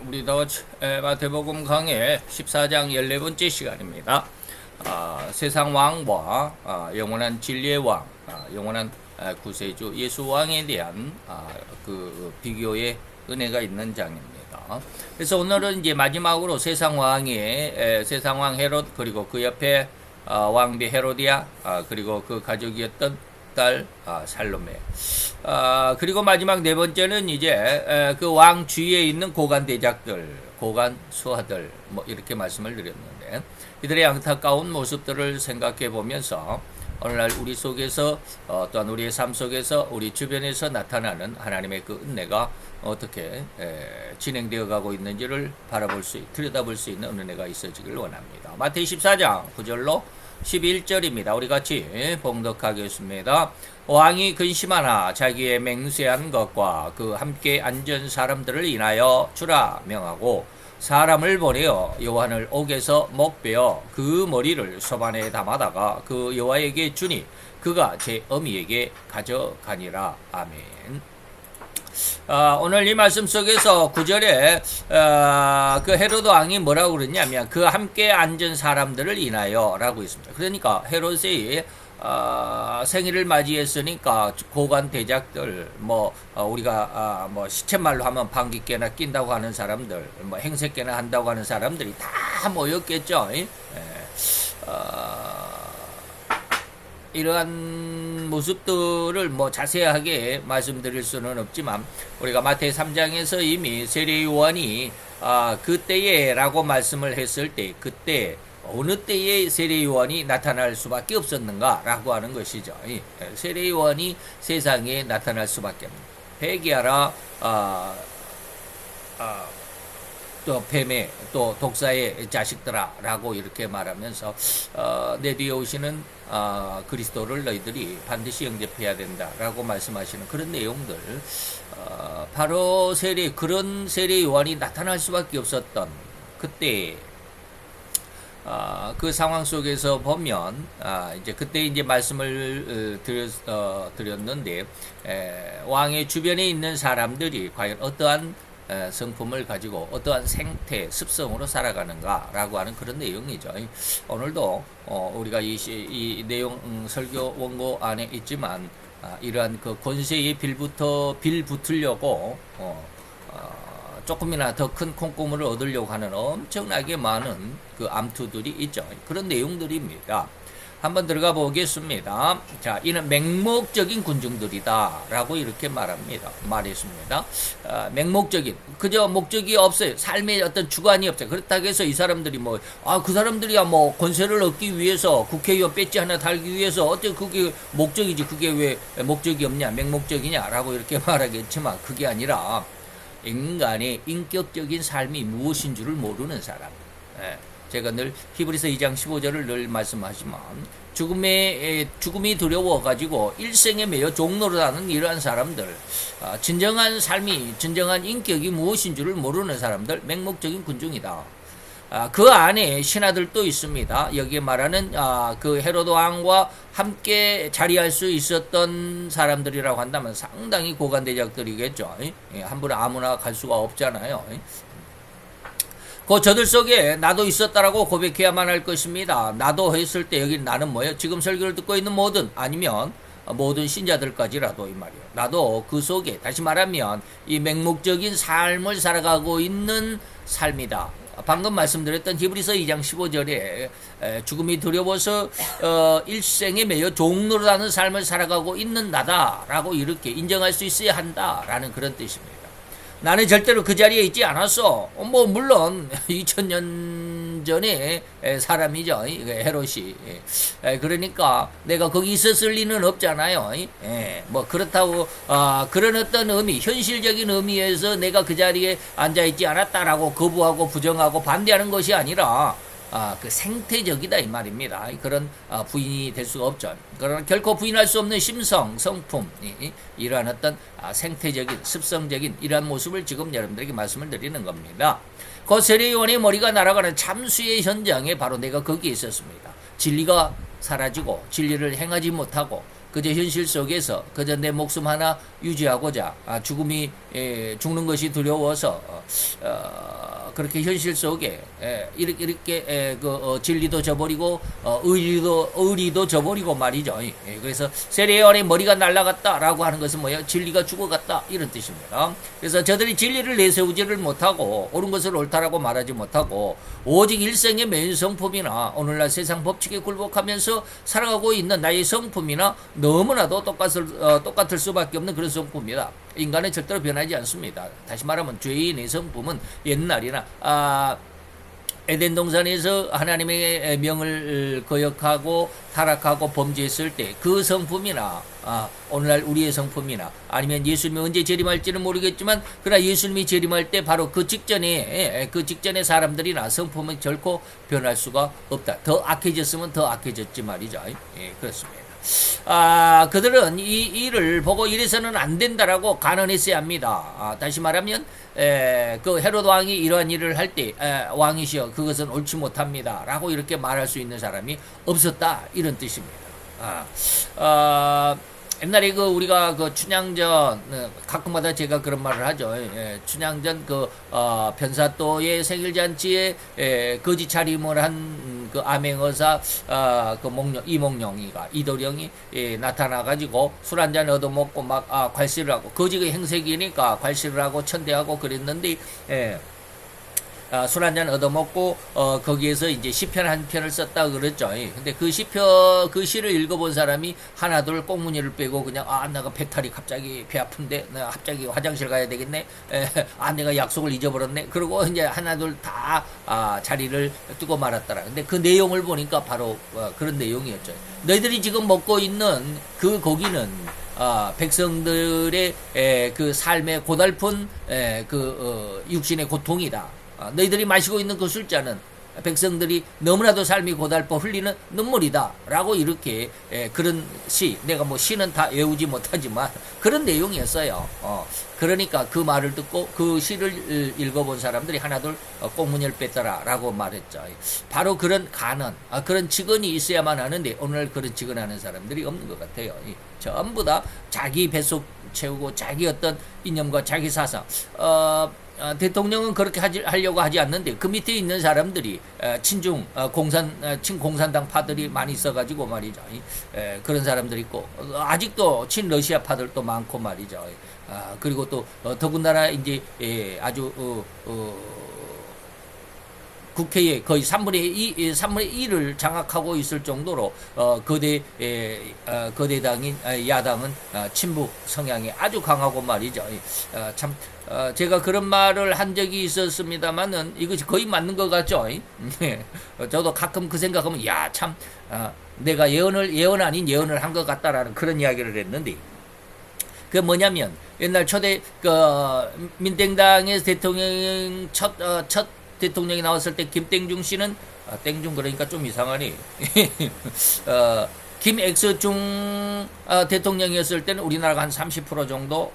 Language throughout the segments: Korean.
우리도 마태복음 강의 14장 14번째 시간입니다. 세상 왕과 영원한 진리의 왕, 영원한 구세주 예수 왕에 대한 그 비교의 은혜가 있는 장입니다. 그래서 오늘은 이제 마지막으로 세상 왕 헤롯, 그리고 그 옆에 왕비 헤로디아, 그리고 그 가족이었던 딸 살로메, 그리고 마지막 네 번째는 이제 그 왕 주위에 있는 고관 대작들, 고관 수하들, 뭐 이렇게 말씀을 드렸는데, 이들의 안타까운 모습들을 생각해 보면서 오늘날 우리 속에서 또한 우리의 삶 속에서 우리 주변에서 나타나는 하나님의 그 은혜가 어떻게 진행되어 가고 있는지를 들여다볼 수 있는 은혜가 있어지길 원합니다. 마태복음 14장 9절로 11절입니다. 우리 같이 봉독하겠습니다. 왕이 근심하나 자기의 맹세한 것과 그 함께 앉은 사람들을 인하여 주라 명하고 사람을 보내어 요한을 옥에서 목베어 그 머리를 소반에 담아다가 그 여호와에게 주니 그가 제 어미에게 가져가니라. 아멘. 오늘 이 말씀 속에서 9절에 그 헤로드 왕이 뭐라고 그랬냐면 그 함께 앉은 사람들을 인하여 라고 있습니다. 그러니까 헤롯이 생일을 맞이했으니까 고관 대작들, 우리가 시쳇말로 하면 방귀깨나 낀다고 하는 사람들, 행색깨나 한다고 하는 사람들이 다 모였겠죠. 이러한 모습들을 자세하게 말씀드릴 수는 없지만 우리가 마태 3장에서 이미 세례 요한이 그때에 라고 말씀을 했을 때 그때 어느 때에 세례 요한이 나타날 수밖에 없었는가 라고 하는 것이죠. 세례 요한이 세상에 나타날 수밖에 없는 회개하라, 또 뱀의 또 독사의 자식들아 라고 이렇게 말하면서 내 뒤에 오시는 그리스도를 너희들이 반드시 영접해야 된다 라고 말씀하시는 그런 내용들, 바로 그런 세례 요한이 나타날 수밖에 없었던 그때 그 상황 속에서 보면 이제 그때 이제 말씀을 드렸는데, 왕의 주변에 있는 사람들이 과연 어떠한 성품을 가지고 어떠한 생태, 습성으로 살아가는가 라고 하는 그런 내용이죠. 오늘도 우리가 이 내용 설교 원고 안에 있지만 이러한 그 권세의 빌 붙으려고 조금이나 더 큰 콩고물을 얻으려고 하는 엄청나게 많은 그 암투들이 있죠. 그런 내용들입니다. 한번 들어가 보겠습니다. 자, 이는 맹목적인 군중들이다 라고 이렇게 말했습니다. 맹목적인, 그저 목적이 없어요. 삶의 어떤 주관이 없어요. 그렇다고 해서 이 사람들이 그 사람들이야 권세를 얻기 위해서 국회의원 배지 하나 달기 위해서 어떻게 그게 목적이지, 그게 왜 목적이 없냐, 맹목적이냐 라고 이렇게 말하겠지만 그게 아니라 인간의 인격적인 삶이 무엇인 줄을 모르는 사람. 제가 늘 히브리서 2장 15절을 늘 말씀하지만 죽음이 두려워가지고 일생에 매여 종노릇하는 이러한 사람들, 진정한 삶이, 진정한 인격이 무엇인 줄을 모르는 사람들, 맹목적인 군중이다. 그 안에 신하들도 있습니다. 여기에 말하는 그 헤로드 왕과 함께 자리할 수 있었던 사람들이라고 한다면 상당히 고관대작들이겠죠. 함부로 아무나 갈 수가 없잖아요. 저들 속에 나도 있었다라고 고백해야만 할 것입니다. 나도 했을 때 여기 나는 뭐예요? 지금 설교를 듣고 있는 아니면 모든 신자들까지라도 이 말이에요. 나도 그 속에, 다시 말하면 이 맹목적인 삶을 살아가고 있는 삶이다. 방금 말씀드렸던 히브리서 2장 15절에 죽음이 두려워서 일생에 매여 종노릇하는 삶을 살아가고 있는 나다라고 이렇게 인정할 수 있어야 한다라는 그런 뜻입니다. 나는 절대로 그 자리에 있지 않았어. 물론 2000년 전에 사람이죠, 헤롯이. 그러니까 내가 거기 있었을 리는 없잖아요. 그렇다고 그런 어떤 의미, 현실적인 의미에서 내가 그 자리에 앉아있지 않았다라고 거부하고 부정하고 반대하는 것이 아니라 그 생태적이다 이 말입니다. 그런 부인이 될 수가 없죠. 그러나 결코 부인할 수 없는 심성, 성품, 이러한 어떤 생태적인, 습성적인 이러한 모습을 지금 여러분들에게 말씀을 드리는 겁니다. 그 세례 요한의 머리가 날아가는 참수의 현장에 바로 내가 거기에 있었습니다. 진리가 사라지고 진리를 행하지 못하고 그저 현실 속에서 그저 내 목숨 하나 유지하고자 죽는 것이 두려워서 그렇게 현실 속에 이렇게 진리도 저버리고 의리도 저버리고 말이죠. 그래서 세례요한의 머리가 날아갔다라고 하는 것은 뭐예요? 진리가 죽어갔다 이런 뜻입니다. 그래서 저들이 진리를 내세우지를 못하고 옳은 것을 옳다라고 말하지 못하고 오직 일생의 매일 성품이나 오늘날 세상 법칙에 굴복하면서 살아가고 있는 나의 성품이나 너무나도 똑같을 수밖에 없는 그런 성품이다. 인간은 절대로 변하지 않습니다. 다시 말하면 죄인의 성품은 옛날이나 에덴 동산에서 하나님의 명을 거역하고 타락하고 범죄했을 때 그 성품이나 오늘날 우리의 성품이나 아니면 예수님이 언제 재림할지는 모르겠지만 그러나 예수님이 재림할 때 바로 그 직전에 사람들이나 성품은 결코 변할 수가 없다. 더 악해졌으면 더 악해졌지 말이죠. 그렇습니다. 그들은 이 일을 보고 이래서는 안 된다라고 간언했어야 합니다. 다시 말하면 그 헤롯 왕이 이러한 일을 할 때 왕이시여 그것은 옳지 못합니다 라고 이렇게 말할 수 있는 사람이 없었다 이런 뜻입니다. 옛날에 우리가 춘향전 가끔마다 제가 그런 말을 하죠. 춘향전 변사또의 생일잔치에 거지 차림을 한 그 암행어사 이몽룡이가 이도령이 나타나가지고 술 한잔 얻어먹고 막 괄시를 하고 거지가 행색이니까 괄시를 하고 천대하고 그랬는데 술 한잔 얻어먹고 거기에서 이제 시편 한 편을 썼다 그랬죠. 근데 그 시를 읽어본 사람이 하나둘 꽁무니를 빼고 그냥 내가 배탈이 갑자기 배 아픈데 내가 갑자기 화장실 가야 되겠네. 내가 약속을 잊어버렸네. 그리고 이제 하나둘 다 자리를 뜨고 말았더라. 근데 그 내용을 보니까 바로 그런 내용이었죠. 너희들이 지금 먹고 있는 그 고기는 백성들의 그 삶의 고달픈 육신의 고통이다. 너희들이 마시고 있는 그 술잔은 백성들이 너무나도 삶이 고달퍼 흘리는 눈물이다 라고 이렇게 그런 내가 시는 다 외우지 못하지만 그런 내용이었어요. 그러니까 그 말을 듣고 그 시를 읽어본 사람들이 하나둘 꽁무니를 뺐더라 라고 말했죠. 바로 그런 간언 그런 직언이 있어야만 하는데 오늘 그런 직언하는 사람들이 없는 것 같아요. 전부 다 자기 뱃속 채우고 자기 어떤 이념과 자기 사상 대통령은 그렇게 하려고 하지 않는데 그 밑에 있는 사람들이 친공산당 파들이 많이 있어가지고 말이죠. 그런 사람들이 있고 아직도 친러시아 파들도 많고 말이죠. 그리고 또 더군다나 이제 아주 국회에 거의 3분의 1을 장악하고 있을 정도로 거대당인 야당은 친북 성향이 아주 강하고 말이죠. 제가 그런 말을 한 적이 있었습니다만은 이것이 거의 맞는 것 같죠. 저도 가끔 그 생각하면 내가 예언 아닌 예언을 한 것 같다라는 그런 이야기를 했는데 그 뭐냐면 옛날 초대 민땡당의 대통령 첫 대통령이 나왔을 때 김땡중 씨는 땡중 그러니까 좀 이상하니 김엑스중 대통령이었을 때는 우리나라가 한 30% 정도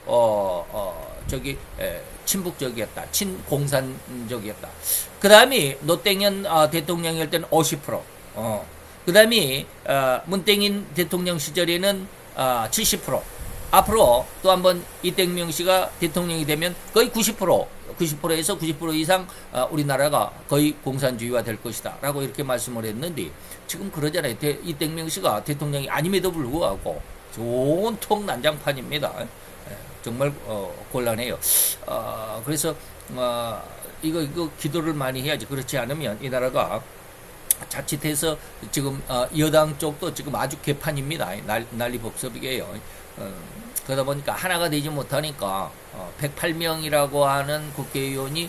친북적이었다. 친공산적이었다. 그 다음에 노땡현 대통령일 때는 50%. 그 다음에 문땡인 대통령 시절에는 70%. 앞으로 또 한번 이땡명 씨가 대통령이 되면 거의 90%에서 90% 이상 우리나라가 거의 공산주의화 될 것이다 라고 이렇게 말씀을 했는데 지금 그러잖아요. 이땡명 씨가 대통령이 아님에도 불구하고 온통 난장판입니다. 정말 곤란해요. 그래서 이거 기도를 많이 해야지. 그렇지 않으면 이 나라가 자칫해서 지금 여당 쪽도 지금 아주 개판입니다. 난리법석이에요. 그러다 보니까 하나가 되지 못하니까 108명이라고 하는 국회의원이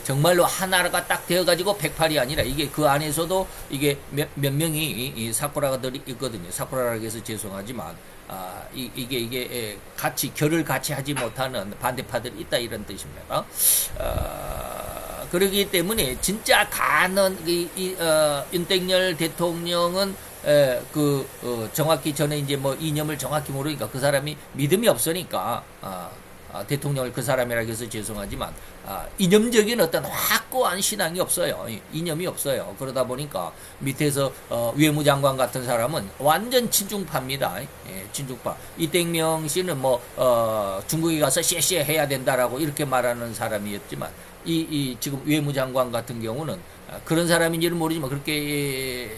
정말로 하나가 딱 되어가지고 108이 아니라 이게 그 안에서도 이게 몇 명이 사쿠라들이 있거든요. 사쿠라라고 해서 죄송하지만 이게 결을 같이 하지 못하는 반대파들이 있다 이런 뜻입니다. 그러기 때문에 진짜 윤석열 대통령은 정확히 저는 이제 이념을 정확히 모르니까 그 사람이 믿음이 없으니까 대통령을 그 사람이라고 해서 죄송하지만 이념적인 어떤 확고한 신앙이 없어요. 이념이 없어요. 그러다 보니까 밑에서 외무장관 같은 사람은 완전 친중파입니다. 예, 친중파. 이땡명 씨는 뭐 중국에 가서 쎄쎄 해야 된다라고 이렇게 말하는 사람이었지만 이 지금 외무장관 같은 경우는 그런 사람인지는 모르지만 그렇게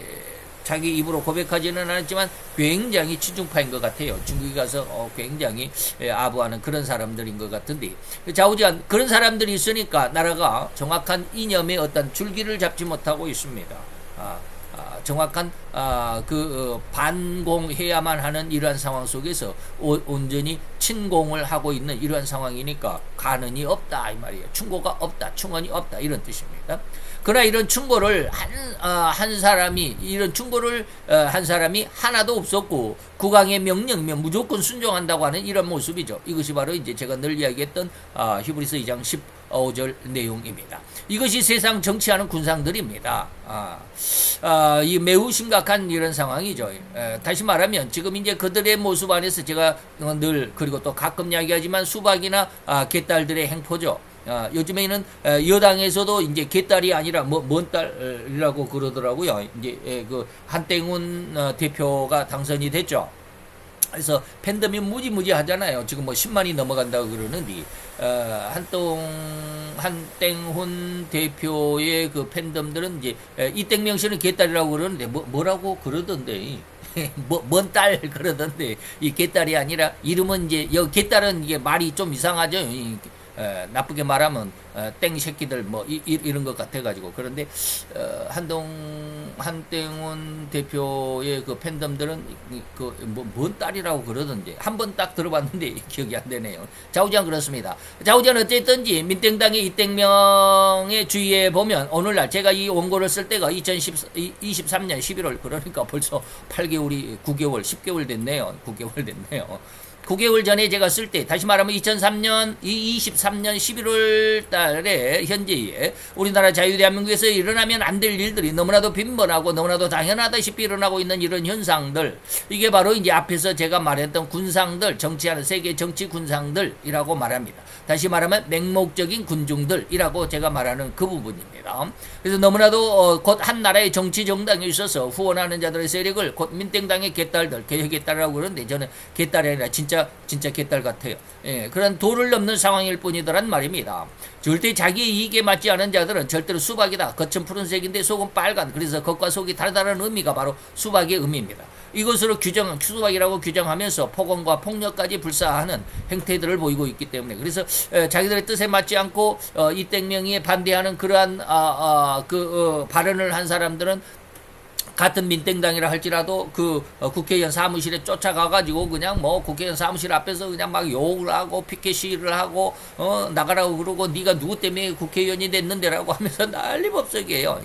자기 입으로 고백하지는 않았지만 굉장히 친중파인 것 같아요. 중국에 가서 굉장히 아부하는 그런 사람들인 것 같은데 좌우지간 그런 사람들이 있으니까 나라가 정확한 이념의 어떤 줄기를 잡지 못하고 있습니다. 정확한 반공해야만 하는 이러한 상황 속에서 온전히 친공을 하고 있는 이러한 상황이니까 가는이 없다 이 말이에요. 충고가 없다, 충언이 없다 이런 뜻입니다. 그러나 이런 충고를 한 사람이 이런 충고를 한 사람이 하나도 없었고 국왕의 명령이면 무조건 순종한다고 하는 이런 모습이죠. 이것이 바로 이제 제가 늘 이야기했던 히브리서 2장 15절 내용입니다. 이것이 세상 정치하는 군상들입니다. 이 매우 심각한 이런 상황이죠. 다시 말하면 지금 이제 그들의 모습 안에서 제가 늘 그리고 또 가끔 이야기하지만 수박이나 개딸들의 행포죠. 요즘에는 여당에서도 이제 개딸이 아니라 먼 딸이라고 그러더라고요. 이제 그 한땡훈 대표가 당선이 됐죠. 그래서 팬덤이 무지무지 하잖아요. 지금 뭐 10만이 넘어간다고 그러는데 한땡훈 대표의 그 팬덤들은 이제 이땡명 씨는 개딸이라고 그러는데 뭐라고 그러던데. 먼 딸 그러던데 이 개딸이 아니라 이름은 이제 개딸은 이게 말이 좀 이상하죠. 나쁘게 말하면 땡 새끼들 뭐 이런 것 같아가지고 그런데 한땡훈 대표의 그 팬덤들은 뭔 딸이라고 그러던데 한번 딱 들어봤는데 기억이 안 되네요. 좌우지간 그렇습니다. 좌우지간 어쨌든지 민땡당의 이땡명의 주위에 보면 오늘날 제가 이 원고를 쓸 때가 2023년 11월 그러니까 벌써 8개월이 9개월 10개월 됐네요. 9개월 됐네요. 9개월 전에 제가 쓸 때 다시 말하면 23년 11월 달에 현재에 우리나라 자유대한민국에서 일어나면 안 될 일들이 너무나도 빈번하고 너무나도 당연하다시피 일어나고 있는 이런 현상들 이게 바로 이제 앞에서 제가 말했던 군상들 정치하는 세계 정치 군상들이라고 말합니다. 다시 말하면 맹목적인 군중들이라고 제가 말하는 그 부분입니다. 그래서 너무나도 곧 한 나라의 정치 정당에 있어서 후원하는 자들의 세력을 곧 민땡당의 개딸들 개딸이라고 그러는데 저는 개딸이 아니라 진짜 개딸 같아요. 예, 그런 도를 넘는 상황일 뿐이더란 말입니다. 절대 자기 이익에 맞지 않은 자들은 절대로 수박이다. 겉은 푸른색인데 속은 빨간. 그래서 겉과 속이 다르다는 의미가 바로 수박의 의미입니다. 이것으로 수박이라고 규정하면서 폭언과 폭력까지 불사하는 행태들을 보이고 있기 때문에 그래서 자기들의 뜻에 맞지 않고 이땡명에 반대하는 그러한 발언을 한 사람들은 같은 민땡당이라 할지라도 그 국회의원 사무실에 쫓아가가지고 그냥 뭐 국회의원 사무실 앞에서 그냥 막 욕을 하고 피켓 시위를 하고 나가라고 그러고 네가 누구 때문에 국회의원이 됐는데라고 하면서 난리법석이에요.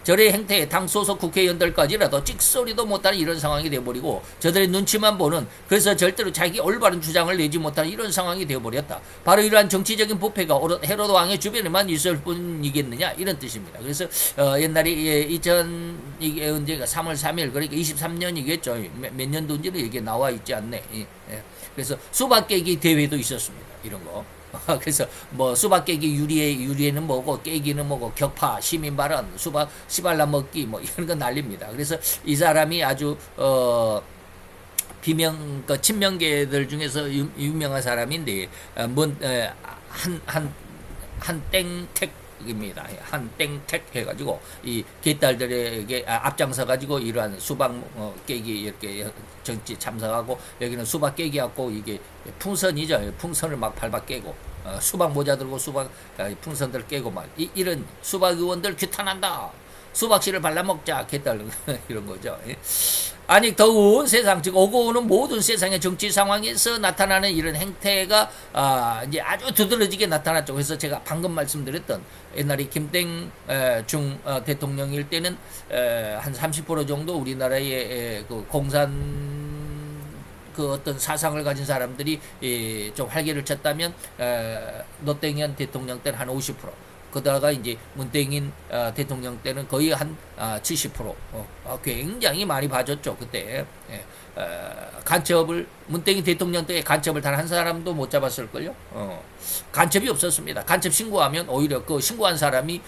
저의 행태에 당 소속 국회의원들까지라도 찍소리도 못하는 이런 상황이 되어버리고 저들의 눈치만 보는 그래서 절대로 자기 올바른 주장을 내지 못하는 이런 상황이 되어버렸다. 바로 이러한 정치적인 부패가 헤로드 왕의 주변에만 있을 뿐이겠느냐 이런 뜻입니다. 그래서 옛날에 이게 언제가 3월 3일 그러니까 23년이겠죠. 몇 년도인지는 이게 나와 있지 않네. 그래서 수박 깨기 대회도 있었습니다. 이런 거. 그래서 뭐 수박 깨기 유리에는 뭐고 깨기는 뭐고 격파 시민 발언 수박 씨발라 먹기 뭐 이런 거 난립니다. 그래서 이 사람이 아주 친명계들 중에서 유명한 사람인데 한땡택입니다. 한땡택 해가지고 이 개딸들에게 앞장서 가지고 이러한 수박 깨기 이렇게 정치 참석하고 여기는 수박 깨기 갖고 이게 풍선이죠. 풍선을 막 밟아 깨고 수박 모자 들고 수박 풍선들 깨고 막 이런 수박 의원들 규탄한다. 수박씨를 발라먹자 개딸 이런 거죠. 아니 더운 세상 즉 오고 오는 모든 세상의 정치 상황에서 나타나는 이런 행태가 이제 아주 두드러지게 나타났죠. 그래서 제가 방금 말씀드렸던 옛날에 김땡 중 대통령일 때는 한 30% 정도 우리나라의 그 공산 그 어떤 사상을 가진 사람들이 좀 활개를 쳤다면 노땡현 대통령 때는 한 50%. 그러다가 이제 문땡인 대통령 때는 거의 한 70% 굉장히 많이 봐줬죠 그때. 간첩을 문땡이 대통령 때 간첩을 단 한 사람도 못 잡았을걸요. 간첩이 없었습니다. 간첩 신고하면 오히려 그 신고한 사람이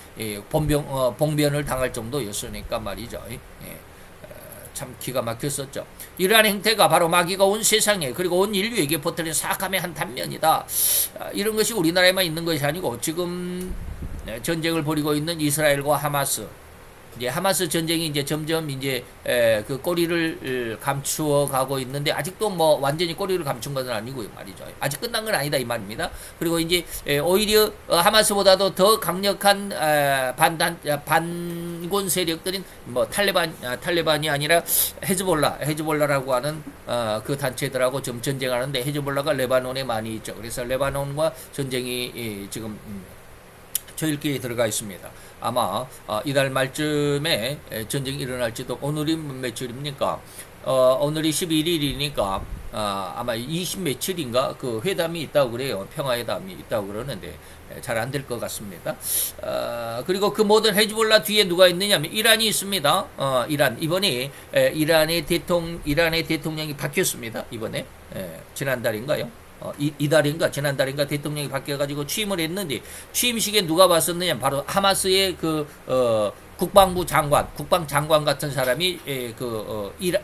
봉변을 당할 정도였으니까 말이죠. 참 기가 막혔었죠. 이러한 행태가 바로 마귀가 온 세상에 그리고 온 인류에게 퍼뜨린 사악함의 한 단면이다. 이런 것이 우리나라에만 있는 것이 아니고 지금 전쟁을 벌이고 있는 이스라엘과 하마스, 이제 하마스 전쟁이 이제 점점 이제 그 꼬리를 감추어 가고 있는데 아직도 뭐 완전히 꼬리를 감춘 것은 아니고요 말이죠. 아직 끝난 건 아니다 이 말입니다. 그리고 이제 오히려 하마스보다도 더 강력한 반군 세력들인 뭐 탈레반이 아니라 헤즈볼라라고 하는 그 단체들하고 좀 전쟁하는데, 헤즈볼라가 레바논에 많이 있죠. 그래서 레바논과 전쟁이 지금 초읽기에 들어가 있습니다. 아마 이달 말쯤에 전쟁이 일어날지도. 오늘이 며칠입니까? 오늘이 11일이니까 아마 20 며칠인가 그 회담이 있다고 그래요. 평화회담이 있다고 그러는데 잘 안 될 것 같습니다. 그리고 그 모든 헤즈볼라 뒤에 누가 있느냐면 이란이 있습니다. 이란 이번에 이란의 대통령이 바뀌었습니다. 이번에 지난달인가요? 이달인가 지난달인가 대통령이 바뀌어가지고 취임을 했는데, 취임식에 누가 왔었느냐, 바로 하마스의 그 국방장관 같은 사람이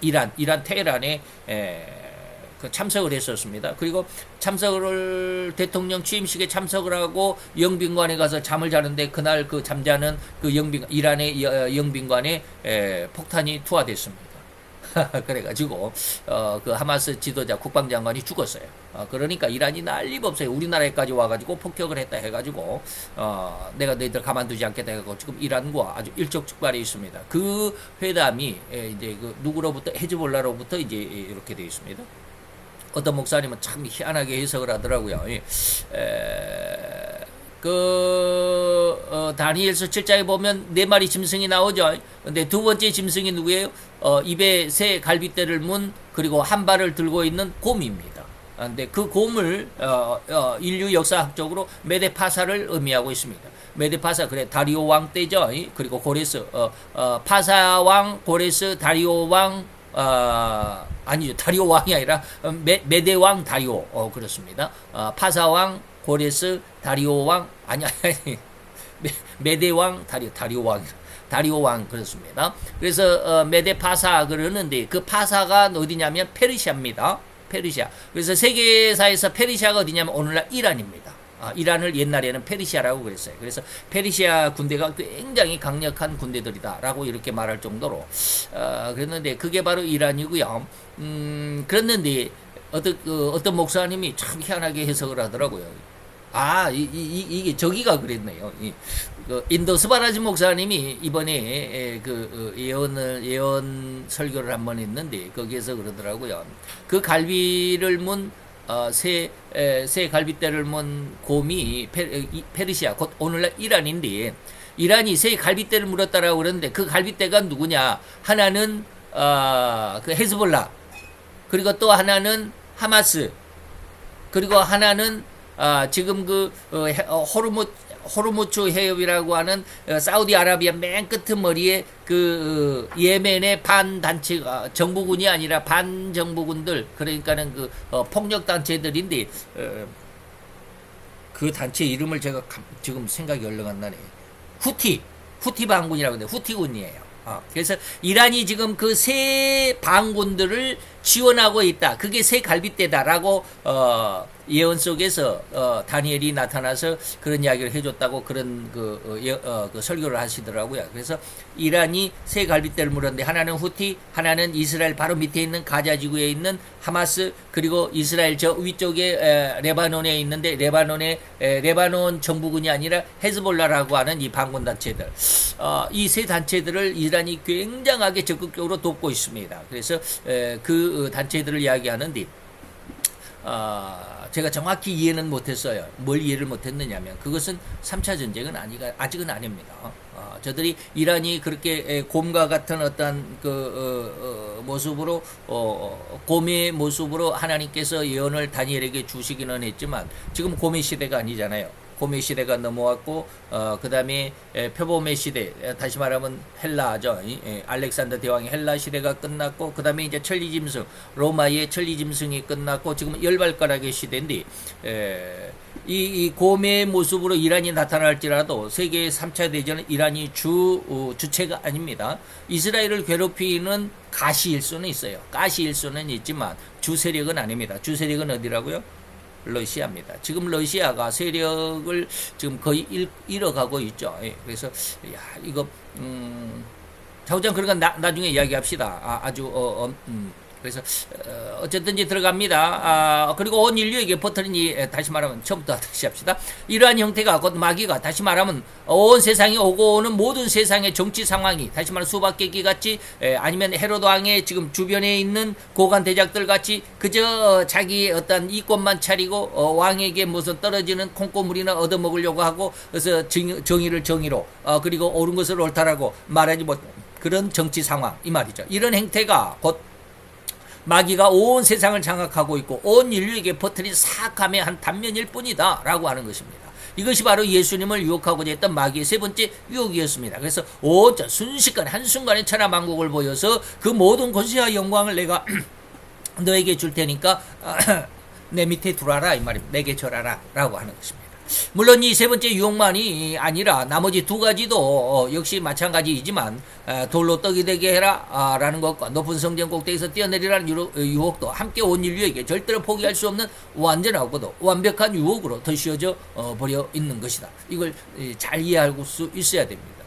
이란 테헤란에 그 참석을 했었습니다. 그리고 대통령 취임식에 참석을 하고 영빈관에 가서 잠을 자는데, 그날 그 잠자는 그 이란의 영빈관에 폭탄이 투하됐습니다. 그래가지고 그 하마스 지도자 국방장관이 죽었어요. 그러니까 이란이 난리법석에 우리나라에까지 와가지고 폭격을 했다 해가지고 내가 너희들 가만두지 않겠다 해가지고 지금 이란과 아주 일촉즉발에 있습니다. 그 회담이 이제 그 누구로부터, 헤즈볼라로부터 이제 이렇게 되어 있습니다. 어떤 목사님은 참 희한하게 해석을 하더라고요. 다니엘서 7장에 보면 4마리 짐승이 나오죠. 근데 두 번째 짐승이 누구예요? 입에 새 갈빗대를 문, 그리고 한 발을 들고 있는 곰입니다. 근데 그 곰을 인류 역사학적으로 메데파사를 의미하고 있습니다. 메데파사, 그래 다리오 왕 때죠. 그리고 고레스, 파사 왕, 고레스, 다리오 왕, 아니죠, 다리오 왕이 아니라 메데 왕 다리오, 그렇습니다. 파사 왕, 고레스, 다리오 왕, 아니 메데 왕, 다리오 왕 그렇습니다. 그래서 메데파사 그러는데, 그 파사가 어디냐면 페르시아입니다. 페르시아. 그래서 세계사에서 페르시아가 어디냐면 오늘날 이란입니다. 이란을 옛날에는 페르시아라고 그랬어요. 그래서 페르시아 군대가 굉장히 강력한 군대들이다라고 이렇게 말할 정도로 그랬는데, 그게 바로 이란이고요. 그랬는데 어떤 목사님이 참 희한하게 해석을 하더라고요. 이게 저기가 그랬네요. 인도 스바라지 목사님이 이번에 예언 설교를 한번 했는데, 거기에서 그러더라고요. 그 갈비를 문 새 갈빗대를 문 곰이 페르시아, 곧 오늘날 이란인데, 이란이 새 갈빗대를 물었다라고 그러는데, 그 갈빗대가 누구냐? 하나는 그 헤즈볼라, 그리고 또 하나는 하마스, 그리고 하나는 지금 그 호르무즈 해협이라고 하는 사우디아라비아 맨 끝머리에 그 예멘의 반단체가, 정부군이 아니라 반정부군들, 그러니까는 그 폭력 단체들인데, 그 단체 이름을 제가 지금 생각이 얼른 안 나네. 후티 반군이라고 하는데 후티군이에요. 그래서 이란이 지금 그 새 반군들을 지원하고 있다. 그게 새 갈빗대다라고 예언 속에서 다니엘이 나타나서 그런 이야기를 해줬다고 그런 그 설교를 하시더라고요. 그래서 이란이 새 갈빗대를 물었는데, 하나는 후티, 하나는 이스라엘 바로 밑에 있는 가자 지구에 있는 하마스, 그리고 이스라엘 저 위쪽에 레바논에 있는데, 레바논 정부군이 아니라 헤즈볼라라고 하는 이 반군 단체들, 이 세 단체들을 이란이 굉장하게 적극적으로 돕고 있습니다. 그래서 그 단체들을 이야기하는데, 제가 정확히 이해는 못했어요. 뭘 이해를 못했느냐면, 그것은 3차 전쟁은 아직은 아닙니다. 저들이 이란이 그렇게 곰과 같은 어떤 모습으로, 곰의 모습으로 하나님께서 예언을 다니엘에게 주시기는 했지만, 지금 곰의 시대가 아니잖아요. 고메 시대가 넘어왔고 그 다음에 표범의 시대, 다시 말하면 헬라죠. 알렉산더 대왕의 헬라 시대가 끝났고 그 다음에 이제 천리짐승, 로마의 천리짐승이 끝났고 지금 열발가락의 시대인데 이 고매의 모습으로 이란이 나타날지라도 세계 3차 대전은 이란이 주체가 아닙니다. 이스라엘을 괴롭히는 가시일 수는 있어요. 가시일 수는 있지만 주 세력은 아닙니다. 주 세력은 어디라고요? 러시아입니다. 지금 러시아가 세력을 지금 거의 잃어가고 있죠. 그래서 야 이거 자우장 그런 건 나중에 이야기합시다. 그래서 어쨌든지 들어갑니다. 그리고 온 인류에게 퍼뜨린 다시 말하면 처음부터 다시 합시다. 이러한 형태가 곧 마귀가 다시 말하면 온 세상에 오고 오는 모든 세상의 정치 상황이 다시 말하면 수박깨기 같이 아니면 헤로드 왕의 지금 주변에 있는 고관 대작들 같이 그저 자기 어떤 이권만 차리고 왕에게 무슨 떨어지는 콩고물이나 얻어먹으려고 하고 그래서 정의를 정의로 그리고 옳은 것을 옳다라고 말하지 못 그런 정치 상황 이 말이죠. 이런 행태가 곧 마귀가 온 세상을 장악하고 있고 온 인류에게 퍼뜨린 사악함의 한 단면일 뿐이다 라고 하는 것입니다. 이것이 바로 예수님을 유혹하고자 했던 마귀의 세 번째 유혹이었습니다. 그래서 순식간에 한순간에 천하만국을 보여서 그 모든 권세와 영광을 내가 너에게 줄 테니까 내 밑에 두라라 이 말입니다. 내게 절하라 라고 하는 것입니다. 물론 이 세 번째 유혹만이 아니라 나머지 두 가지도 역시 마찬가지이지만 돌로 떡이 되게 해라 라는 것과 높은 성전 꼭대기에서 뛰어내리라는 유혹도 함께 온 인류에게 절대로 포기할 수 없는 완전하고도 완벽한 유혹으로 덧씌워져 버려 있는 것이다. 이걸 잘 이해할 수 있어야 됩니다.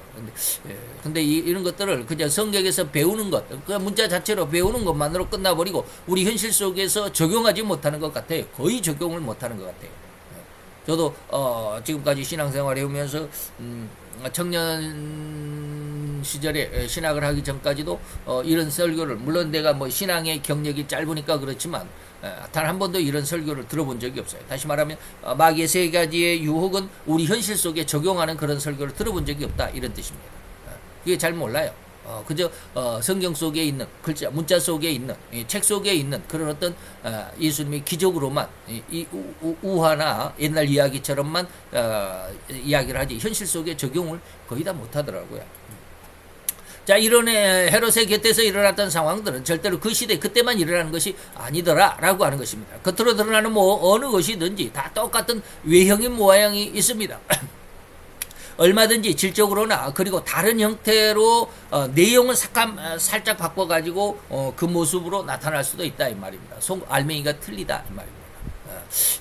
근데 이런 것들을 그냥 성경에서 배우는 것, 그 문자 자체로 배우는 것만으로 끝나버리고 우리 현실 속에서 적용하지 못하는 것 같아요. 거의 적용을 못하는 것 같아요. 저도 지금까지 신앙생활 해오면서 청년 시절에 신학을 하기 전까지도 이런 설교를 물론 내가 뭐 신앙의 경력이 짧으니까 그렇지만 단 한 번도 이런 설교를 들어본 적이 없어요. 다시 말하면 마귀의 세 가지의 유혹은 우리 현실 속에 적용하는 그런 설교를 들어본 적이 없다 이런 뜻입니다. 그게 잘 몰라요. 그저 성경 속에 있는 글자 문자 속에 있는 책 속에 있는 그런 어떤 예수님의 기적으로만 이 우화나 옛날 이야기처럼만 이야기를 하지 현실 속에 적용을 거의 다 못하더라고요. 자, 이런 헤롯의 곁에서 일어났던 상황들은 절대로 그 시대 그때만 일어나는 것이 아니더라라고 하는 것입니다. 겉으로 드러나는 어느 것이든지 다 똑같은 외형의 모양이 있습니다. 얼마든지 질적으로나 그리고 다른 형태로 내용을 살짝 바꿔가지고 그 모습으로 나타날 수도 있다 이 말입니다. 알맹이가 틀리다 이 말입니다.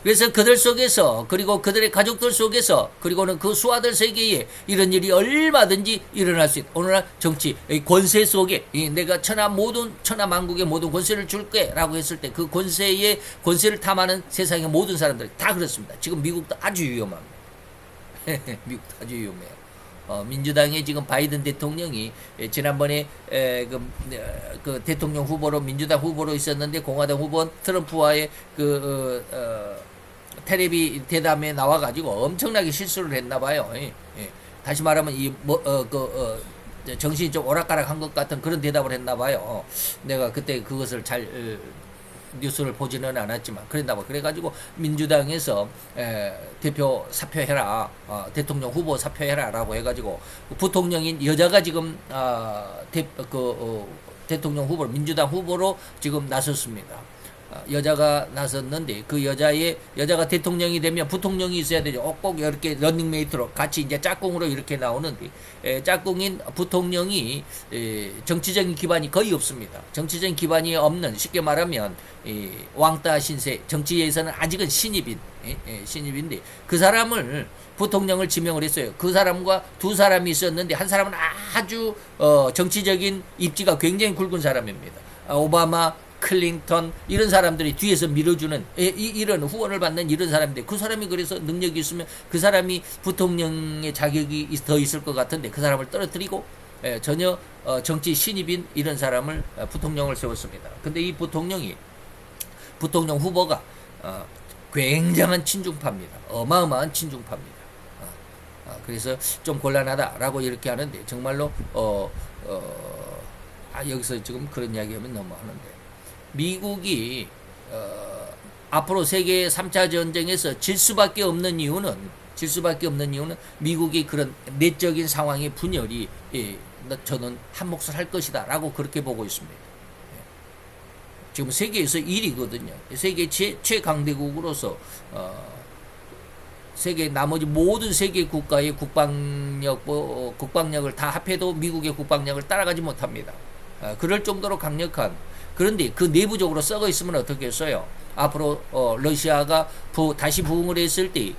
그래서 그들 속에서 그리고 그들의 가족들 속에서 그리고는 그 수하들 세계에 이런 일이 얼마든지 일어날 수 있다. 오늘날 정치 권세 속에 내가 천하만국의 모든 권세를 줄게 라고 했을 때 그 권세를 탐하는 세상의 모든 사람들이 다 그렇습니다. 지금 미국도 아주 위험합니다. 미국도 아주 위험해요. 민주당의 지금 바이든 대통령이 지난번에 그 대통령 후보로 민주당 후보로 있었는데 공화당 후보 트럼프와의 텔레비 대담에 나와가지고 엄청나게 실수를 했나봐요. 다시 말하면 정신이 좀 오락가락한 것 같은 그런 대답을 했나봐요. 내가 그때 그것을 잘 뉴스를 보지는 않았지만 그랬나봐. 그래가지고 민주당에서 대표 사표해라, 대통령 후보 사표해라 라고 해가지고 부통령인 여자가 지금 대통령 후보로 민주당 후보로 지금 나섰습니다. 여자가 나섰는데 그 여자가 대통령이 되면 부통령이 있어야 되죠. 꼭 이렇게 런닝메이트로 같이 이제 짝꿍으로 이렇게 나오는데 짝꿍인 부통령이 정치적인 기반이 거의 없습니다. 정치적인 기반이 없는 쉽게 말하면 왕따 신세 정치에서는 아직은 신입인데 그 사람을 부통령을 지명을 했어요. 그 사람과 두 사람이 있었는데 한 사람은 아주 정치적인 입지가 굉장히 굵은 사람입니다. 오바마 클린턴 이런 사람들이 뒤에서 밀어주는 이런 후원을 받는 이런 사람인데 그 사람이 그래서 능력이 있으면 그 사람이 부통령의 자격이 더 있을 것 같은데 그 사람을 떨어뜨리고 전혀 정치 신입인 이런 사람을 부통령을 세웠습니다. 근데 이 부통령 후보가 굉장한 친중파입니다. 어마어마한 친중파입니다. 그래서 좀 곤란하다라고 이렇게 하는데 정말로 여기서 지금 그런 이야기하면 너무 하는데 미국이 앞으로 세계 3차 전쟁에서 질 수밖에 없는 이유는 질 수밖에 없는 이유는 미국의 그런 내적인 상황의 분열이 저는 한 몫을 할 것이다 라고 그렇게 보고 있습니다. 지금 세계에서 1위거든요. 세계 최강대국으로서 세계 나머지 모든 세계 국가의 국방력을 다 합해도 미국의 국방력을 따라가지 못합니다. 그럴 정도로 강력한. 그런데 그 내부적으로 썩어 있으면 어떻게 했어요? 앞으로 러시아가 다시 부흥을 했을 때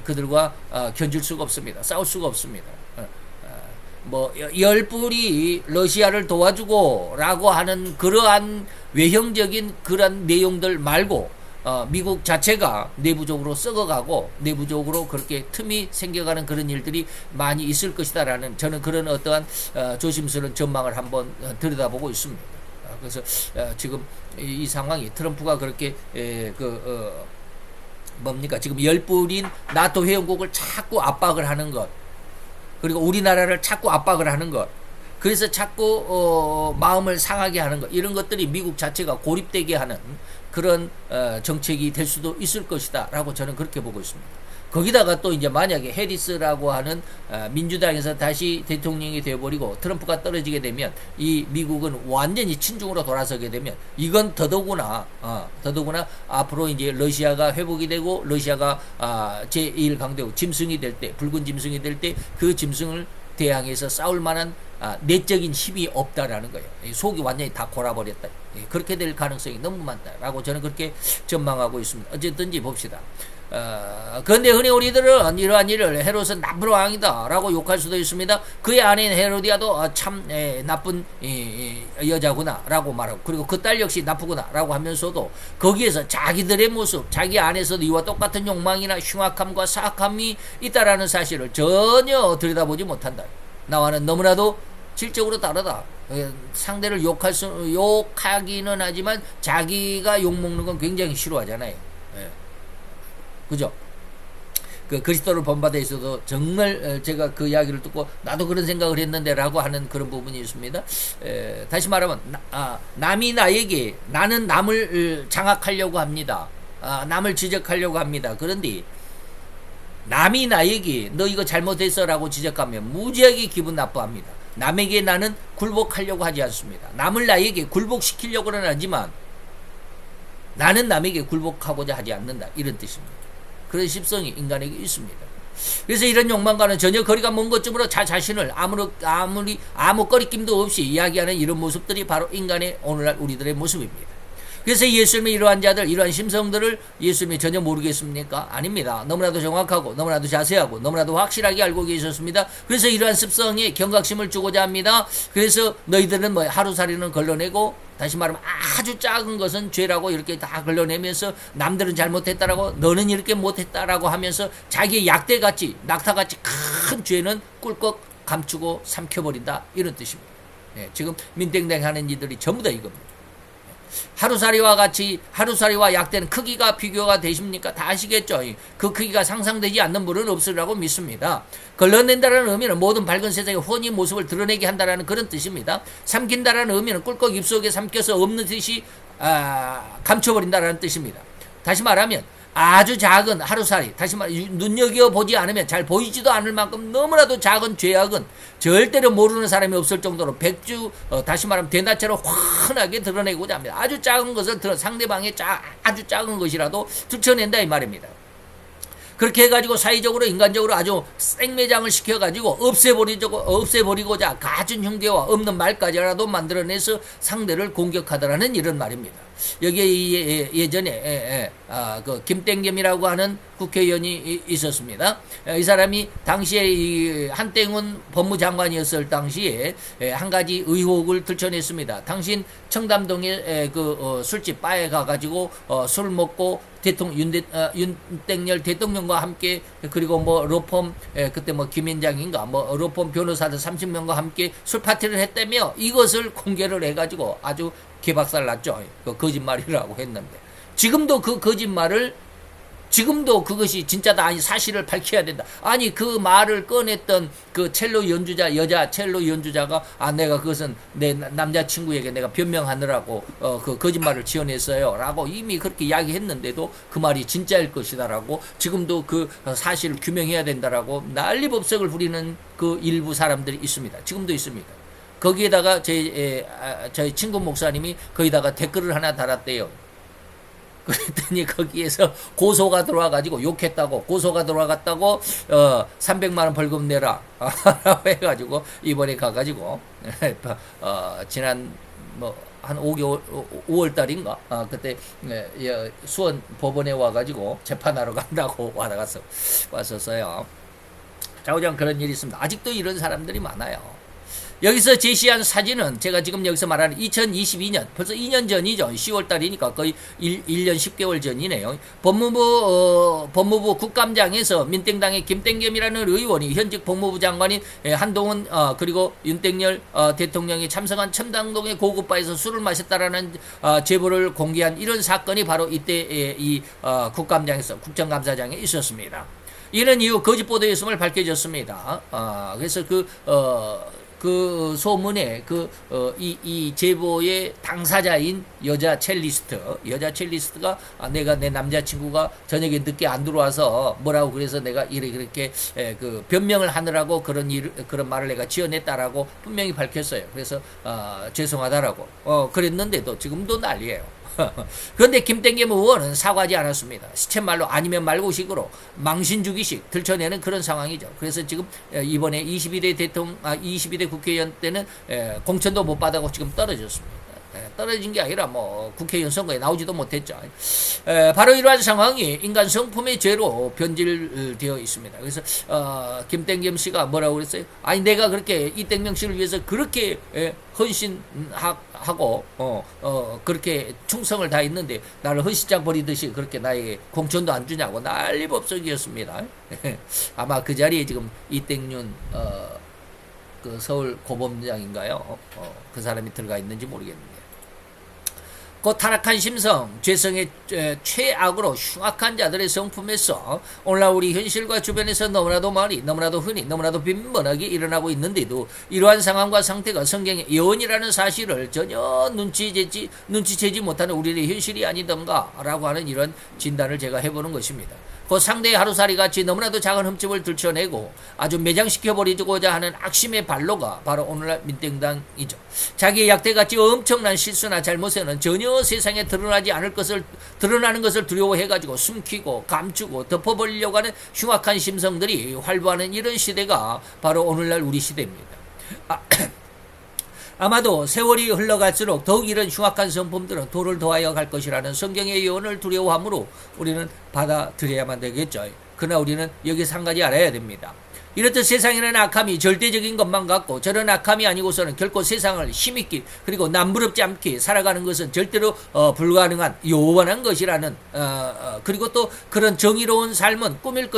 그들과 견줄 수가 없습니다. 싸울 수가 없습니다. 뭐 열불이 러시아를 도와주고라고 하는 그러한 외형적인 그런 내용들 말고 미국 자체가 내부적으로 썩어가고 내부적으로 그렇게 틈이 생겨가는 그런 일들이 많이 있을 것이다라는 저는 그런 어떠한 조심스러운 전망을 한번 들여다보고 있습니다. 그래서 지금 이 상황이 트럼프가 그렇게 뭡니까 지금 열불인 나토 회원국을 자꾸 압박을 하는 것, 그리고 우리나라를 자꾸 압박을 하는 것, 그래서 자꾸 마음을 상하게 하는 것, 이런 것들이 미국 자체가 고립되게 하는 그런 정책이 될 수도 있을 것이다 라고 저는 그렇게 보고 있습니다. 거기다가 또 이제 만약에 해리스라고 하는 민주당에서 다시 대통령이 되어버리고 트럼프가 떨어지게 되면 이 미국은 완전히 친중으로 돌아서게 되면 이건 더더구나 앞으로 이제 러시아가 회복이 되고 러시아가 제1강대국 짐승이 될 때, 붉은 짐승이 될 때 그 짐승을 대항해서 싸울 만한 내적인 힘이 없다라는 거예요. 속이 완전히 다 골아버렸다. 그렇게 될 가능성이 너무 많다라고 저는 그렇게 전망하고 있습니다. 어쨌든지 봅시다. 그런데 흔히 우리들은 이러한 일을 헤롯은 나쁜 왕이다 라고 욕할 수도 있습니다. 그의 아내인 헤로디아도 참 나쁜 여자구나 라고 말하고, 그리고 그 딸 역시 나쁘구나 라고 하면서도 거기에서 자기들의 모습, 자기 안에서도 이와 똑같은 욕망이나 흉악함과 사악함이 있다라는 사실을 전혀 들여다보지 못한다. 나와는 너무나도 질적으로 다르다. 상대를 욕하기는 하지만 자기가 욕먹는 건 굉장히 싫어하잖아요. 그죠? 그 그리스도를 본받아 있어도 정말 제가 그 이야기를 듣고 나도 그런 생각을 했는데 라고 하는 그런 부분이 있습니다. 다시 말하면 남이 나에게, 나는 남을 장악하려고 합니다. 남을 지적하려고 합니다. 그런데 남이 나에게 너 이거 잘못했어 라고 지적하면 무지하게 기분 나빠합니다. 남에게 나는 굴복하려고 하지 않습니다. 남을 나에게 굴복시키려고는 하지만 나는 남에게 굴복하고자 하지 않는다, 이런 뜻입니다. 그런 십성이 인간에게 있습니다. 그래서 이런 욕망과는 전혀 거리가 먼 것쯤으로 자신을 아무 거리낌도 없이 이야기하는 이런 모습들이 바로 인간의 오늘날 우리들의 모습입니다. 그래서 예수님이 이러한 자들, 이러한 심성들을 예수님이 전혀 모르겠습니까? 아닙니다. 너무나도 정확하고 너무나도 자세하고 너무나도 확실하게 알고 계셨습니다. 그래서 이러한 습성에 경각심을 주고자 합니다. 그래서 너희들은 뭐 하루살이는 걸러내고, 다시 말하면 아주 작은 것은 죄라고 이렇게 다 걸러내면서 남들은 잘못했다라고 너는 이렇게 못했다라고 하면서 자기의 약대같이 낙타같이 큰 죄는 꿀꺽 감추고 삼켜버린다, 이런 뜻입니다. 지금 민땡땡 하는 이들이 전부 다 이겁니다. 하루살이와 약대는 크기가 비교가 되십니까? 다 아시겠죠? 그 크기가 상상되지 않는 분은 없으리라고 믿습니다. 걸러낸다라는 의미는 모든 밝은 세상의 혼이 모습을 드러내게 한다라는 그런 뜻입니다. 삼킨다라는 의미는 꿀꺽 입속에 삼켜서 없는 듯이 감춰버린다라는 뜻입니다. 다시 말하면 아주 작은 하루살이, 다시 말해 눈여겨보지 않으면 잘 보이지도 않을 만큼 너무나도 작은 죄악은 절대로 모르는 사람이 없을 정도로 다시 말하면 대낮처럼 환하게 드러내고자 합니다. 아주 작은 것을 상대방의 아주 작은 것이라도 들춰낸다, 이 말입니다. 그렇게 해가지고 사회적으로 인간적으로 아주 생매장을 시켜가지고 없애버리고자 갖은 흉계와 없는 말까지라도 만들어내서 상대를 공격하더라는 이런 말입니다. 여기에 예전에 그 김땡겸이라고 하는 국회의원이 있었습니다. 이 사람이 당시에 이 한땡훈 법무장관이었을 당시에 한 가지 의혹을 들춰냈습니다. 당신 청담동에 그 술집 바에 가가지고 술 먹고 윤땡열 대통령과 함께, 그리고 뭐 로펌 그때 뭐 김현장인가 뭐 로펌 변호사들 30명과 함께 술 파티를 했다며 이것을 공개를 해가지고 아주 개박살 났죠. 그 거짓말이라고 했는데 지금도 그 거짓말을 지금도 그것이 진짜다 아니 사실을 밝혀야 된다. 아니 그 말을 꺼냈던 그 첼로 연주자 여자 첼로 연주자가 내가 그것은 내 남자친구에게 내가 변명하느라고 그 거짓말을 지어냈어요라고 이미 그렇게 이야기했는데도 그 말이 진짜일 것이다라고 지금도 그 사실을 규명해야 된다라고 난리법석을 부리는 그 일부 사람들이 있습니다. 지금도 있습니다. 거기에다가 저희 친구 목사님이 거기다가 댓글을 하나 달았대요. 그랬더니 거기에서 고소가 들어와가지고 욕했다고 고소가 들어와갔다고 300만 원 벌금 내라 라고 해가지고 이번에 가가지고 지난 한 5월 달인가 그때 수원 법원에 와가지고 재판하러 간다고 왔었어요. 자우장 그런 일이 있습니다. 아직도 이런 사람들이 많아요. 여기서 제시한 사진은 제가 지금 여기서 말하는 2022년 벌써 2년 전이죠. 10월 달이니까 거의 1년 10개월 전이네요. 법무부 국감장에서 민땡당의 김땡겸이라는 의원이 현직 법무부 장관인 한동훈 그리고 윤석열 대통령이 참석한 첨당동의 고급바에서 술을 마셨다라는 제보를 공개한 이런 사건이 바로 이때 이 국감장에서 국정감사장에 있었습니다. 이는 이후 거짓 보도였음을 밝혀졌습니다. 그래서 그 소문에 이 제보의 당사자인 여자 첼리스트가 내가 내 남자친구가 저녁에 늦게 안 들어와서 뭐라고 그래서 내가 이렇게 그 변명을 하느라고 그런 말을 내가 지어냈다라고 분명히 밝혔어요. 그래서 죄송하다라고 그랬는데도 지금도 난리예요. 그런데 김땡겸 의원은 사과하지 않았습니다. 시쳇말로 아니면 말고식으로 망신주기식 들춰내는 그런 상황이죠. 그래서 지금 이번에 22대 국회의원 때는 공천도 못 받아고 지금 떨어졌습니다. 떨어진 게 아니라 국회의원 선거에 나오지도 못했죠. 바로 이러한 상황이 인간 성품의 죄로 변질되어 있습니다. 그래서 김땡겸 씨가 뭐라고 그랬어요? 아니 내가 그렇게 이땡명 씨를 위해서 그렇게 헌신하고 그렇게 충성을 다했는데 나를 헌신장 버리듯이 그렇게 나에게 공천도 안 주냐고 난리법석이었습니다. 아마 그 자리에 지금 이땡윤 그 서울 고검장인가요? 그 사람이 들어가 있는지 모르겠는데. 그 타락한 심성, 죄성의 최악으로 흉악한 자들의 성품에서 오늘날 우리 현실과 주변에서 너무나도 흔히 너무나도 빈번하게 일어나고 있는데도 이러한 상황과 상태가 성경의 예언이라는 사실을 전혀 눈치채지 못하는 우리의 현실이 아니던가 라고 하는 이런 진단을 제가 해보는 것입니다. 그 상대의 하루살이같이 너무나도 작은 흠집을 들춰내고 아주 매장시켜버리고자 하는 악심의 발로가 바로 오늘날 민땡당이죠. 자기의 약대같이 엄청난 실수나 잘못에는 전혀 세상에 드러나는 것을 두려워해가지고 숨기고 감추고 덮어버리려고 하는 흉악한 심성들이 활보하는 이런 시대가 바로 오늘날 우리 시대입니다. 아마도 세월이 흘러갈수록 더욱 이런 흉악한 성품들은 도를 더하여 갈 것이라는 성경의 예언을 두려워하므로 우리는 받아들여야만 되겠죠. 그러나 우리는 여기서 한 가지 알아야 됩니다. 이렇듯 세상에는 악함이 절대적인 것만 같고 저런 악함이 아니고서는 결코 세상을 힘있게 그리고 남부럽지 않게 살아가는 것은 절대로 불가능한 요원한 것이라는 그리고 또 그런 정의로운 삶은 꿈일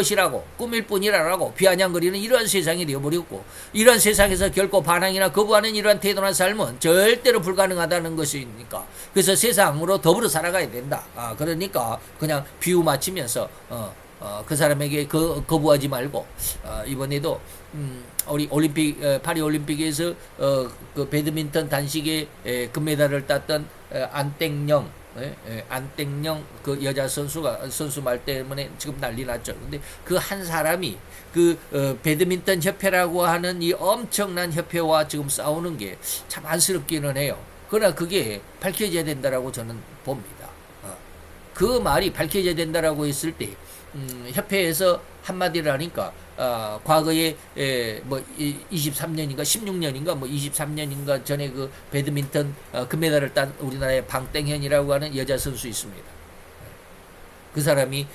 뿐이라고 비아냥거리는 이러한 세상이 되어버렸고 이러한 세상에서 결코 반항이나 거부하는 이러한 태도나 삶은 절대로 불가능하다는 것이니까 그래서 세상으로 더불어 살아가야 된다. 그러니까 그냥 비유 맞추면서 그 사람에게 거부하지 말고 이번에도 우리 파리 올림픽에서 그 배드민턴 단식에 금메달을 땄던 안땡영 그 여자 선수 말 때문에 지금 난리 났죠. 근데 그 한 사람이 배드민턴 협회라고 하는 이 엄청난 협회와 지금 싸우는 게 참 안쓰럽기는 해요. 그러나 그게 밝혀져야 된다라고 저는 봅니다. 그 말이 밝혀져야 된다라고 했을 때 협회에서 한마디를 하니까 과거에 23년인가 16년인가 23년인가 전에 그 배드민턴 금메달을 딴 우리나라의 방땡현이라고 하는 여자 선수 있습니다. 그 사람이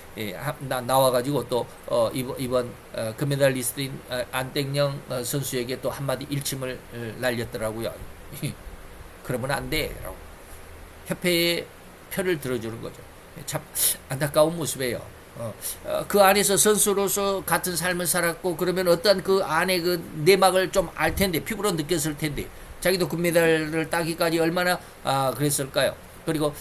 나와가지고 또 이번 금메달리스트인 안땡영 선수에게 또 한마디 일침을 날렸더라고요. 그러면 안 돼라고 협회의 표를 들어주는 거죠. 참 안타까운 모습이에요. 그 안에서 선수로서 같은 삶을 살았고 그러면 어떤 그 안에 그 내막을 좀 알 텐데 피부로 느꼈을 텐데 자기도 금메달을 따기까지 얼마나 그랬을까요? 그리고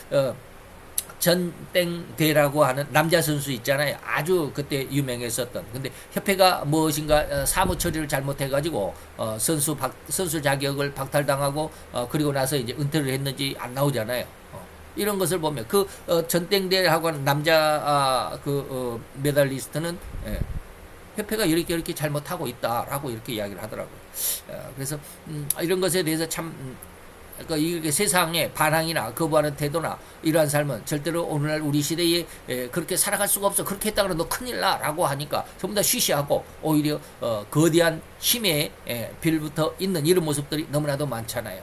전땡대라고 하는 남자 선수 있잖아요. 아주 그때 유명했었던. 근데 협회가 무엇인가 사무 처리를 잘못해가지고 선수 자격을 박탈당하고 그리고 나서 이제 은퇴를 했는지 안 나오잖아요. 이런 것을 보면 그 전땡대라고 하는 남자 메달리스트는 협회가 이렇게 잘못하고 있다라고 이렇게 이야기를 하더라고요. 그래서 이런 것에 대해서 참 그러니까 이게 세상의 반항이나 거부하는 태도나 이러한 삶은 절대로 오늘날 우리 시대에 그렇게 살아갈 수가 없어. 그렇게 했다 그러면 너 큰일 나라고 하니까 전부 다 쉬쉬하고 오히려 거대한 힘에 빌붙어 있는 이런 모습들이 너무나도 많잖아요.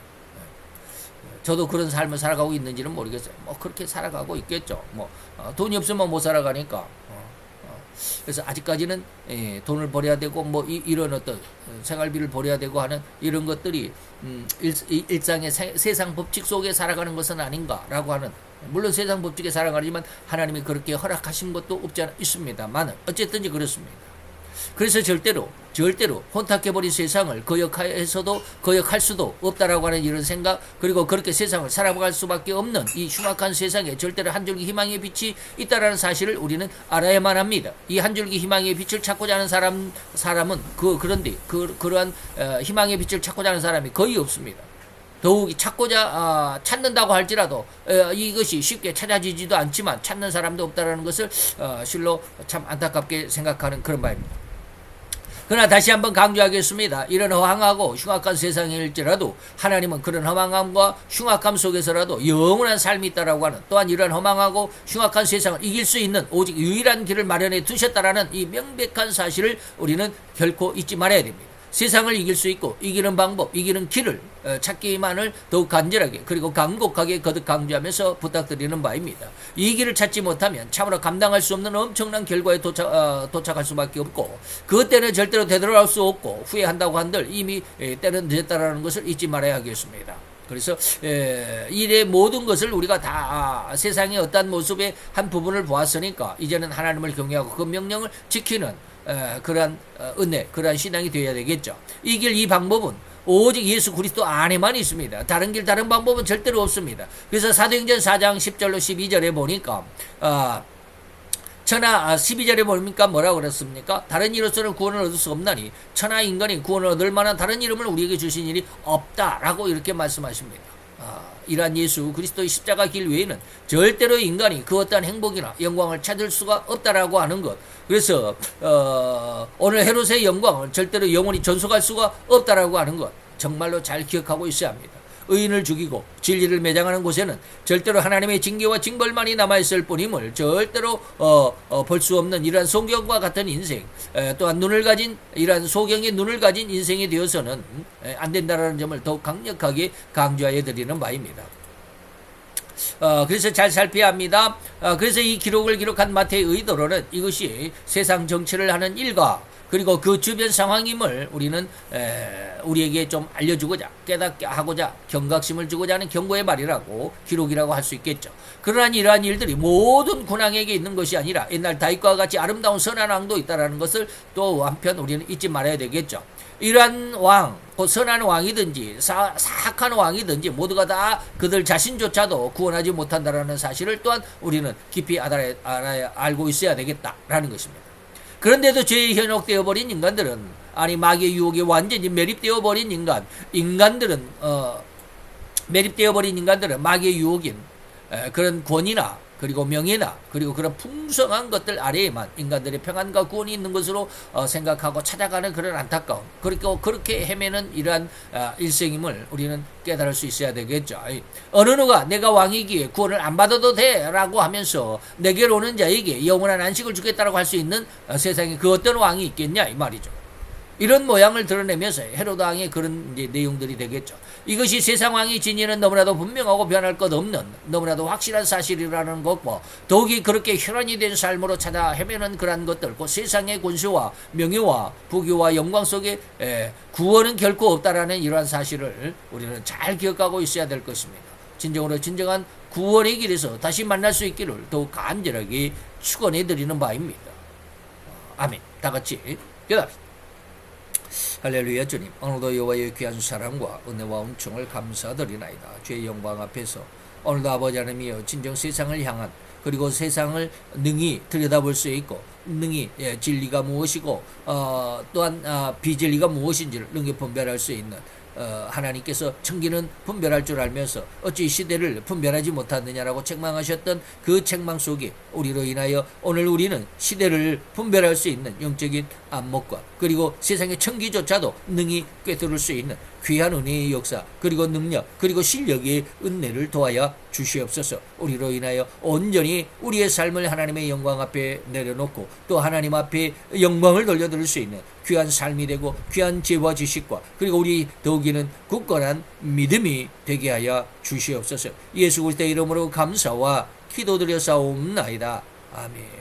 저도 그런 삶을 살아가고 있는지는 모르겠어요. 뭐 그렇게 살아가고 있겠죠. 뭐 돈이 없으면 못 살아가니까. 그래서 아직까지는 돈을 벌어야 되고 뭐 이런 어떤 생활비를 벌어야 되고 하는 이런 것들이 일상의 세상 법칙 속에 살아가는 것은 아닌가라고 하는, 물론 세상 법칙에 살아가지만 하나님이 그렇게 허락하신 것도 없지 않아 있습니다만 어쨌든지 그렇습니다. 그래서 절대로 혼탁해버린 세상을 거역할 수도 없다라고 하는 이런 생각, 그리고 그렇게 세상을 살아갈 수밖에 없는 이 흉악한 세상에 절대로 한 줄기 희망의 빛이 있다라는 사실을 우리는 알아야만 합니다. 이 한 줄기 희망의 빛을 찾고자 하는 사람은 그런데 그러한 희망의 빛을 찾고자 하는 사람이 거의 없습니다. 더욱이 찾는다고 할지라도 이것이 쉽게 찾아지지도 않지만 찾는 사람도 없다라는 것을 실로 참 안타깝게 생각하는 그런 바입니다. 그러나 다시 한번 강조하겠습니다. 이런 허황하고 흉악한 세상일지라도 하나님은 그런 허망함과 흉악함 속에서라도 영원한 삶이 있다라고 하는, 또한 이런 허망하고 흉악한 세상을 이길 수 있는 오직 유일한 길을 마련해 두셨다라는 이 명백한 사실을 우리는 결코 잊지 말아야 됩니다. 세상을 이길 수 있고 이기는 방법, 이기는 길을 찾기만을 더욱 간절하게 그리고 간곡하게 거듭 강조하면서 부탁드리는 바입니다. 이 길을 찾지 못하면 참으로 감당할 수 없는 엄청난 결과에 도착할 수밖에 없고, 그 때는 절대로 되돌아올 수 없고 후회한다고 한들 이미 때는 늦었다라는 것을 잊지 말아야 하겠습니다. 그래서 일의 모든 것을 우리가 다 세상의 어떠한 모습의 한 부분을 보았으니까 이제는 하나님을 경외하고 그 명령을 지키는 그러한 은혜, 그러한 신앙이 되어야 되겠죠. 이 길, 이 방법은 오직 예수 그리스도 안에만 있습니다. 다른 길, 다른 방법은 절대로 없습니다. 그래서 사도행전 4장 10절로 12절에 보니까 12절에 보니까 뭐라고 그랬습니까? 다른 이로서는 구원을 얻을 수 없나니 천하 인간이 구원을 얻을 만한 다른 이름을 우리에게 주신 일이 없다라고 이렇게 말씀하십니다. 이러한 예수 그리스도의 십자가 길 외에는 절대로 인간이 그 어떠한 행복이나 영광을 찾을 수가 없다라고 하는 것. 그래서 오늘 헤롯의 영광은 절대로 영원히 전속할 수가 없다라고 하는 것, 정말로 잘 기억하고 있어야 합니다. 의인을 죽이고 진리를 매장하는 곳에는 절대로 하나님의 징계와 징벌만이 남아있을 뿐임을 절대로 볼 수 없는 이러한 소경과 같은 인생, 또한 이러한 소경의 눈을 가진 인생이 되어서는 안 된다는 점을 더욱 강력하게 강조하여 드리는 바입니다. 그래서 잘 살펴야 합니다. 그래서 이 기록을 기록한 마태의 의도로는 이것이 세상 정치를 하는 일과 그리고 그 주변 상황임을 우리는 우리에게 좀 알려주고자, 깨닫게 하고자, 경각심을 주고자 하는 경고의 말이라고, 기록이라고 할 수 있겠죠. 그러나 이러한 일들이 모든 군왕에게 있는 것이 아니라 옛날 다윗과 같이 아름다운 선한 왕도 있다는 것을 또 한편 우리는 잊지 말아야 되겠죠. 이러한 왕, 곧 선한 왕이든지 사악한 왕이든지 모두가 다 그들 자신조차도 구원하지 못한다는 사실을 또한 우리는 깊이 알고 있어야 되겠다라는 것입니다. 그런데도 죄에 현혹되어 버린 인간들은, 아니 마귀의 유혹에 완전히 매립되어 버린 인간들은 매립되어 버린 인간들은 마귀의 유혹인 그런 권위나 그리고 명예나 그리고 그런 풍성한 것들 아래에만 인간들의 평안과 구원이 있는 것으로 생각하고 찾아가는 그런 안타까움, 그리고 그렇게 헤매는 이러한 일생임을 우리는 깨달을 수 있어야 되겠죠. 어느 누가 내가 왕이기에 구원을 안 받아도 돼 라고 하면서 내게로 오는 자에게 영원한 안식을 주겠다라고 할 수 있는 세상에 그 어떤 왕이 있겠냐 이 말이죠. 이런 모양을 드러내면서 헤로드 왕의 그런 이제 내용들이 되겠죠. 이것이 세상 왕이 지니는 너무나도 분명하고 변할 것 없는 너무나도 확실한 사실이라는 것과 더욱이 그렇게 혈안이 된 삶으로 찾아 헤매는 그러한 것들, 그 세상의 권세와 명예와 부귀와 영광 속에 구원은 결코 없다라는 이러한 사실을 우리는 잘 기억하고 있어야 될 것입니다. 진정한 구원의 길에서 다시 만날 수 있기를 더욱 간절하게 축원해 드리는 바입니다. 아멘. 다 같이 기도합시다. 할렐루야. 주님, 오늘도 여호와의 귀한 사랑과 은혜와 은총을 감사드리나이다. 주의 영광 앞에서 오늘도 아버지 하나님이여 진정 세상을 향한 그리고 세상을 능히 들여다볼 수 있고 능히 진리가 무엇이고 또한 비진리가 무엇인지를 능히 분별할 수 있는 하나님께서 청기는 분별할 줄 알면서 어찌 시대를 분별하지 못하느냐라고 책망하셨던 그 책망 속에 우리로 인하여 오늘 우리는 시대를 분별할 수 있는 영적인 안목과 그리고 세상의 청기조차도 능히 꿰뚫을 수 있는 귀한 은혜의 역사 그리고 능력 그리고 실력의 은혜를 도하여 주시옵소서. 우리로 인하여 온전히 우리의 삶을 하나님의 영광 앞에 내려놓고 또 하나님 앞에 영광을 돌려드릴 수 있는 귀한 삶이 되고 귀한 지혜와 지식과 그리고 우리 더욱이는 굳건한 믿음이 되게 하여 주시옵소서. 예수 그리스도의 이름으로 감사와 기도드려 싸움나이다. 아멘.